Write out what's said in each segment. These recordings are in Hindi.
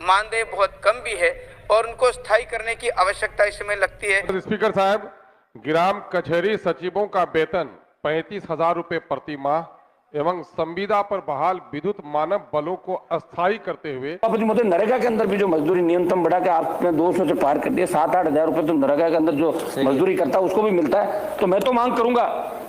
मानदेय बहुत कम भी है और उनको स्थायी करने की आवश्यकता इस समय लगती है। स्पीकर साहब, ग्राम कचहरी सचिवों का वेतन 35,000 रुपए प्रति माह एवं संविदा पर बहाल विद्युत मानव बलों को अस्थायी करते हुए मतलब नरेगा के अंदर भी जो मजदूरी न्यूनतम बढ़ा के आपने 200 से पार कर दिया, 7-8 हजार रुपए तो नरेगा के अंदर जो मजदूरी करता है उसको भी मिलता है। तो मैं तो मांग करूंगा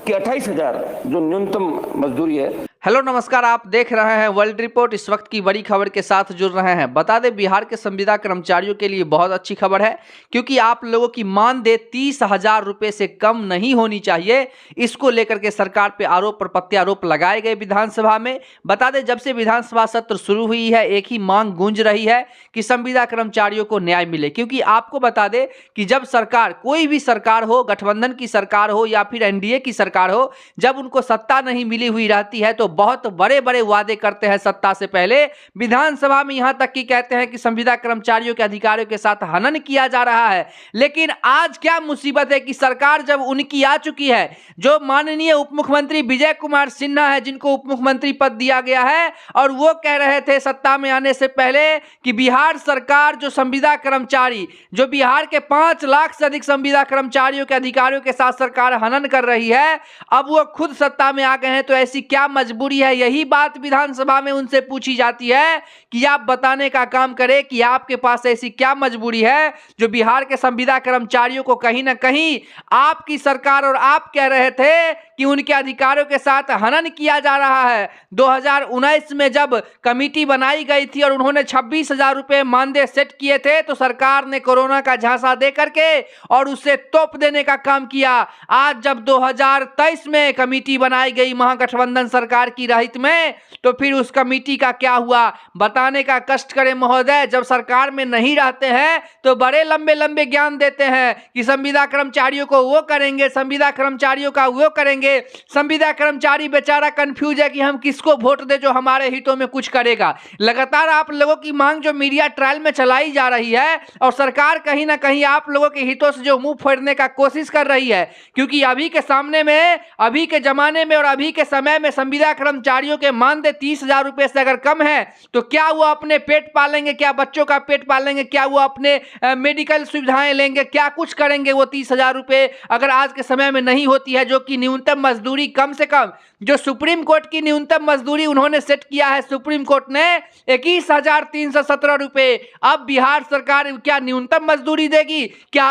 कि 28,000 जो न्यूनतम मजदूरी है। हेलो नमस्कार, आप देख रहे हैं वर्ल्ड रिपोर्ट। इस वक्त की बड़ी खबर के साथ जुड़ रहे हैं। बता दें, बिहार के संविदा कर्मचारियों के लिए बहुत अच्छी खबर है, क्योंकि आप लोगों की मानदेय 30,000 रुपए से कम नहीं होनी चाहिए। इसको लेकर के सरकार पे आरोप और प्रत्यारोप लगाए गए विधानसभा में। बता दें, जब से विधानसभा सत्र शुरू हुई है, एक ही मांग गूंज रही है कि संविदा कर्मचारियों को न्याय मिले। क्योंकि आपको बता दें कि जब सरकार, कोई भी सरकार हो, गठबंधन की सरकार हो या फिर एनडीए की सरकार हो, जब उनको सत्ता नहीं मिली हुई रहती है तो बहुत बड़े बड़े वादे करते हैं सत्ता से पहले। विधानसभा में यहां तक कि कहते हैं कि संविदा कर्मचारियों के अधिकारियों के साथ हनन किया जा रहा है। लेकिन आज क्या मुसीबत है कि सरकार जब उनकी आ चुकी है, जो माननीय उप मुख्यमंत्री विजय कुमार सिन्हा है, जिनको उप मुख्यमंत्री पद दिया गया है, और वो कह रहे थे सत्ता में आने से पहले कि बिहार सरकार जो संविदा कर्मचारी, जो बिहार के 5 लाख से अधिक संविदा कर्मचारियों के अधिकारियों के साथ सरकार हनन कर रही है, अब वो खुद सत्ता में आ गए हैं तो ऐसी क्या मजबूरी है। यही बात विधानसभा में उनसे पूछी जाती है कि आप बताने का काम करें कि आपके पास ऐसी क्या मजबूरी है जो बिहार के संविदा कर्मचारियों को कहीं ना कहीं आपकी सरकार और आप कह रहे थे कि उनके अधिकारों के साथ हनन किया जा रहा है। 2019 में जब कमेटी बनाई गई थी और उन्होंने 26,000 रुपए मानदेय सेट किए थे, तो सरकार ने कोरोना का झांसा दे करके और उसे तोप देने का काम किया। आज जब 2023 में कमेटी बनाई गई महागठबंधन सरकार की रहित में, तो फिर उस कमेटी का क्या हुआ बताने का कष्ट करें महोदय। जब सरकार में नहीं रहते हैं तो बड़े लंबे लंबे ज्ञान देते हैं कि संविदा कर्मचारियों को वो करेंगे, संविदा कर्मचारियों का वो करेंगे। संविदा कर्मचारी बेचारा कंफ्यूज है कि हम किसको वोट दे जो हमारे हितों में कुछ करेगा। लगातार आप लोगों की मांग जो मीडिया ट्रायल में चलाई जा रही है और सरकार कहीं ना कहीं आप लोगों के हितों से जो मुंह फोड़ने का कोशिश कर रही है, क्योंकि अभी के सामने में, अभी के जमाने में और अभी के समय में संविदा कर्मचारियों के मानदेय 30,000 रुपए से अगर कम है तो क्या वो अपने पेट पालेंगे, क्या बच्चों का पेट पालेंगे, क्या वो अपने मेडिकल सुविधाएं लेंगे, क्या कुछ करेंगे वो 30,000 रुपए अगर आज के समय में नहीं होती है। जो कि न्यूनतम मजदूरी कम से कम, जो सुप्रीम कोर्ट की न्यूनतम मजदूरी उन्होंने सेट किया है, सुप्रीम कोर्ट ने 21,317 रुपए। अब बिहार सरकार क्या न्यूनतम मजदूरी देगी? क्या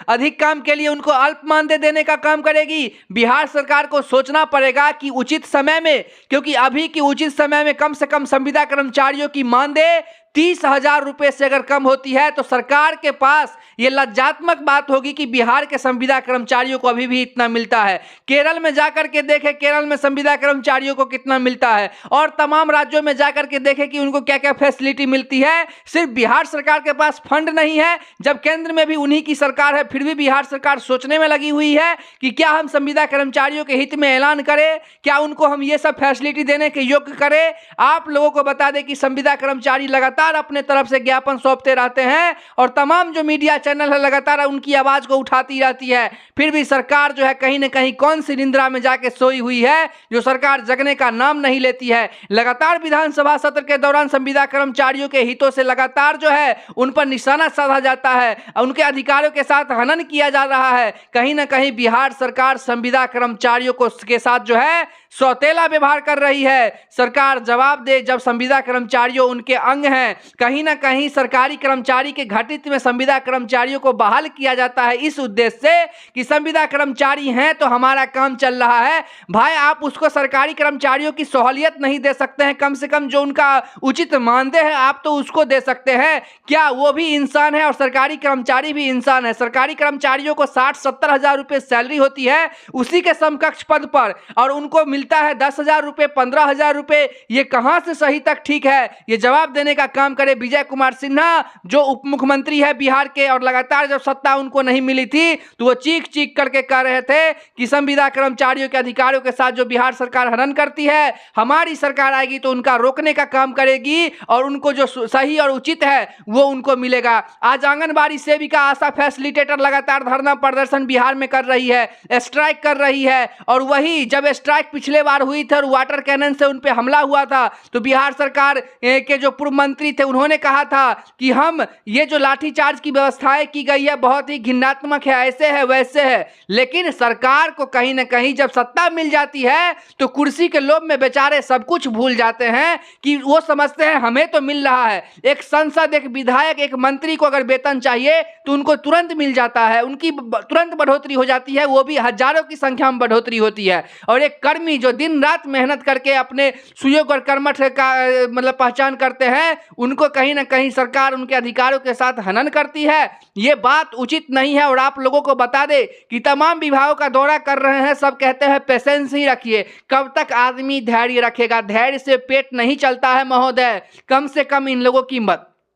अधिक काम के लिए उनको अल्प मानदेय देने का काम करेगी? बिहार सरकार को सोचना पड़ेगा कि उचित समय में, क्योंकि अभी की उचित समय में कम से कम संविदा कर्मचारियों की मानदेय 30,000 रुपए से अगर कम होती है तो सरकार के पास यह लज्जात्मक बात होगी कि बिहार के संविदा कर्मचारियों को अभी भी इतना मिलता है। केरल में जाकर के देखें, केरल में संविदा कर्मचारियों को कितना मिलता है, और तमाम राज्यों में जाकर के देखें कि उनको क्या क्या फैसिलिटी मिलती है। सिर्फ बिहार सरकार के पास फंड नहीं है, जब केंद्र में भी उन्हीं की सरकार है, फिर भी बिहार सरकार सोचने में लगी हुई है कि क्या हम संविदा कर्मचारियों के हित में ऐलान करें, क्या उनको हम ये सब फैसिलिटी देने के योग्य करें। आप लोगों को बता दें कि संविदा कर्मचारी लगातार अपने तरफ से ज्ञापन सौंपते रहते हैं और तमाम जो मीडिया चैनल है लगातार उनकी आवाज को उठाती रहती है, फिर भी सरकार जो है कहीं ना कहीं कौन सी निंद्रा में जाके सोई हुई है जो सरकार जगने का नाम नहीं लेती है। लगातार विधानसभा सत्र के दौरान संविदा कर्मचारियों के हितों से लगातार जो है उन पर निशाना साधा जाता है, उनके अधिकारों के साथ हनन किया जा रहा है। कहीं ना कहीं बिहार सरकार संविदा कर्मचारियों को के साथ जो है सौतेला व्यवहार कर रही है। सरकार जवाब दे, जब संविदा कर्मचारियों उनके अंग हैं। कहीं ना कहीं सरकारी कर्मचारी के घटित में संविदा कर्मचारियों को बहाल किया जाता है इस उद्देश्य से कि संविदा कर्मचारी हैं तो हमारा काम चल रहा है। भाई, आप उसको सरकारी कर्मचारियों की सहूलियत नहीं दे सकते हैं? कम से कम जो उनका उचित मानदेय है आप तो उसको दे सकते हैं। क्या वो भी इंसान है और सरकारी कर्मचारी भी इंसान है? सरकारी कर्मचारियों को 60-70 हजार रुपए सैलरी होती है उसी के समकक्ष पद पर, और उनको मिलता है 10,000 रुपए, 15,000 रुपए। ये कहां से सही तक ठीक है? ये जवाब देने का काम करे विजय कुमार सिन्हा, जो उप मुख्यमंत्री है बिहार के, और लगातार जब सत्ता उनको नहीं मिली थी तो वो चीख चीख करके कह रहे थे कि संविदा कर्मचारियों के अधिकारियों के साथ जो बिहार सरकार हनन करती है, हमारी सरकार आएगी तो उनका रोकने का काम करेगी और उनको जो सही और उचित है वो उनको मिलेगा। आज आंगनबाड़ी सेविका, आशा फैसिलिटेटर लगातार धरना प्रदर्शन बिहार में कर रही है, स्ट्राइक कर रही है, और वही जब स्ट्राइक पिछले पिछले बार हुई थी और वाटर कैनन से उन पे हमला हुआ था, तो बिहार सरकार के जो पूर्व मंत्री थे उन्होंने कहा था कि हम ये जो लाठीचार्ज की व्यवस्थाएं की गई है बहुत ही घिनात्मक है, ऐसे है वैसे है। लेकिन सरकार को कहीं ना कहीं जब सत्ता मिल जाती है तो कुर्सी के लोभ में बेचारे सब कुछ भूल जाते हैं कि वो समझते हैं हमें तो मिल रहा है। एक सांसद, एक विधायक, एक मंत्री को अगर वेतन चाहिए तो उनको तुरंत मिल जाता है, उनकी तुरंत बढ़ोतरी हो जाती है, वो भी हजारों की संख्या में बढ़ोतरी होती है। और एक कर्मी जो दिन रात मेहनत करके अपने सुयोग और कर्मठ का मतलब पहचान करते हैं, उनको कहीं ना कहीं सरकार उनके अधिकारों के साथ हनन करती है। ये बात उचित नहीं है। और आप लोगों को बता दे कि तमाम विभागों का दौरा कर रहे हैं, सब कहते हैं पेशेंस ही रखिए। कब तक आदमी धैर्य रखेगा? धैर्य से पेट नहीं चलता है महोदय। कम से कम इन लोगों की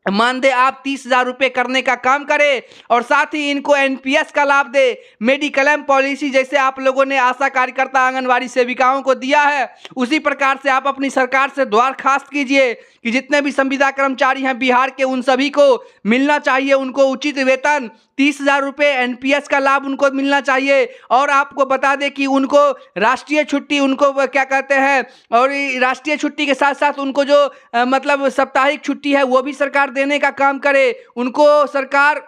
मानदेय आप 30,000 रुपये करने का काम करें और साथ ही इनको एनपीएस का लाभ दे, मेडिक्लेम पॉलिसी जैसे आप लोगों ने आशा कार्यकर्ता आंगनवाड़ी सेविकाओं को दिया है, उसी प्रकार से आप अपनी सरकार से दरख्वास्त कीजिए कि जितने भी संविदा कर्मचारी हैं बिहार के, उन सभी को मिलना चाहिए उनको उचित वेतन, 30,000 रुपये एनपीएस का लाभ उनको मिलना चाहिए। और आपको बता दें कि उनको राष्ट्रीय छुट्टी, उनको क्या कहते हैं, और राष्ट्रीय छुट्टी के साथ साथ उनको जो मतलब साप्ताहिक छुट्टी है वो भी सरकार देने का काम करे। उनको सरकार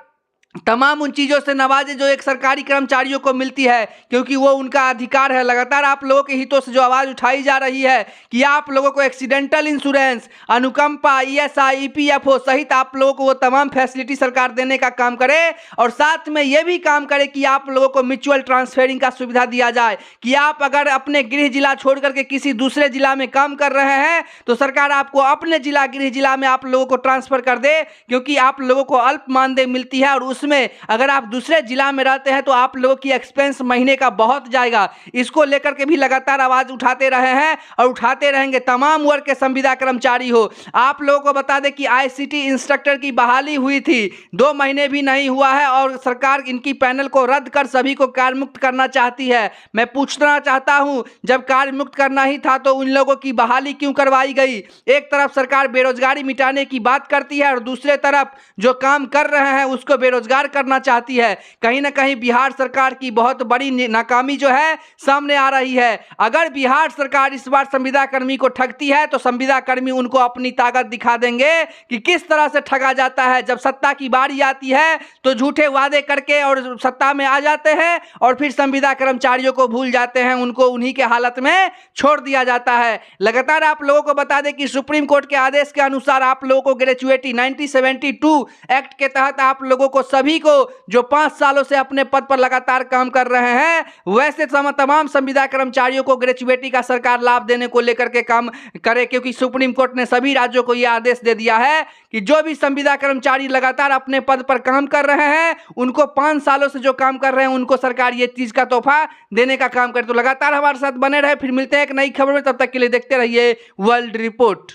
तमाम उन चीज़ों से नवाजे जो एक सरकारी कर्मचारियों को मिलती है, क्योंकि वो उनका अधिकार है। लगातार आप लोगों के हितों से जो आवाज़ उठाई जा रही है कि आप लोगों को एक्सीडेंटल इंश्योरेंस, अनुकंपा, ईएसआई, ईपीएफओ सहित आप लोगों को वो तमाम फैसिलिटी सरकार देने का काम करे। और साथ में ये भी काम करे कि आप लोगों को म्यूचुअल ट्रांसफरिंग का सुविधा दिया जाए कि आप अगर अपने गृह जिला छोड़ करके किसी दूसरे जिला में काम कर रहे हैं तो सरकार आपको अपने जिला, गृह जिला में आप लोगों को ट्रांसफर कर दे, क्योंकि आप लोगों को अल्प मानदेय मिलती है। और उसमें अगर आप दूसरे जिला में रहते हैं तो आप लोगों की एक्सपेंस महीने का बहुत जाएगा। इसको लेकर के भी लगातार आवाज उठाते रहे हैं और उठाते रहेंगे, तमाम वर्ग के संविदा कर्मचारी हो। आप लोगों को बता दें कि आईसीटी इंस्ट्रक्टर की बहाली हुई थी, 2 महीने भी नहीं हुआ है और सरकार इनकी पैनल को रद्द कर सभी को कार्य मुक्त करना चाहती है। मैं पूछना चाहता हूं, जब कार्य मुक्त करना ही था तो उन लोगों की बहाली क्यों करवाई गई? एक तरफ सरकार बेरोजगारी मिटाने की बात करती है और दूसरे तरफ जो काम कर रहे हैं उसको बेरोजगार करना चाहती है। कहीं ना कहीं बिहार सरकार की बहुत बड़ी नाकामी जो है सामने आ रही है। अगर बिहार सरकार इस बार संविदा कर्मी को ठगती है तो संविदा कर्मी उनको अपनी ताकत दिखा देंगे कि किस तरह से ठगा जाता है। जब सत्ता की बारी आती है तो झूठे वादे करके और सत्ता में आ जाते हैं और फिर संविदा कर्मचारियों को भूल जाते हैं, उनको उन्हीं के हालत में छोड़ दिया जाता है। लगातार आप लोगों को बता दें कि सुप्रीम कोर्ट के आदेश के अनुसार आप लोगों को ग्रेचुएटी 1972 एक्ट के तहत आप लोगों को सभी को जो 5 सालों से अपने पद पर लगातार काम कर रहे हैं वैसे तमाम संविदा कर्मचारियों को ग्रेचुएटी का सरकार लाभ देने को लेकर के काम करे, क्योंकि सुप्रीम कोर्ट ने सभी राज्यों को यह आदेश दे दिया है कि जो भी संविदा कर्मचारी लगातार अपने पद पर काम कर रहे हैं उनको 5 सालों से जो काम कर रहे हैं उनको सरकार ये चीज का तोहफा देने का काम करे। तो लगातार हमारे साथ बने रहे, फिर मिलते हैं एक नई खबर में, तब तक के लिए देखते रहिए वर्ल्ड रिपोर्ट।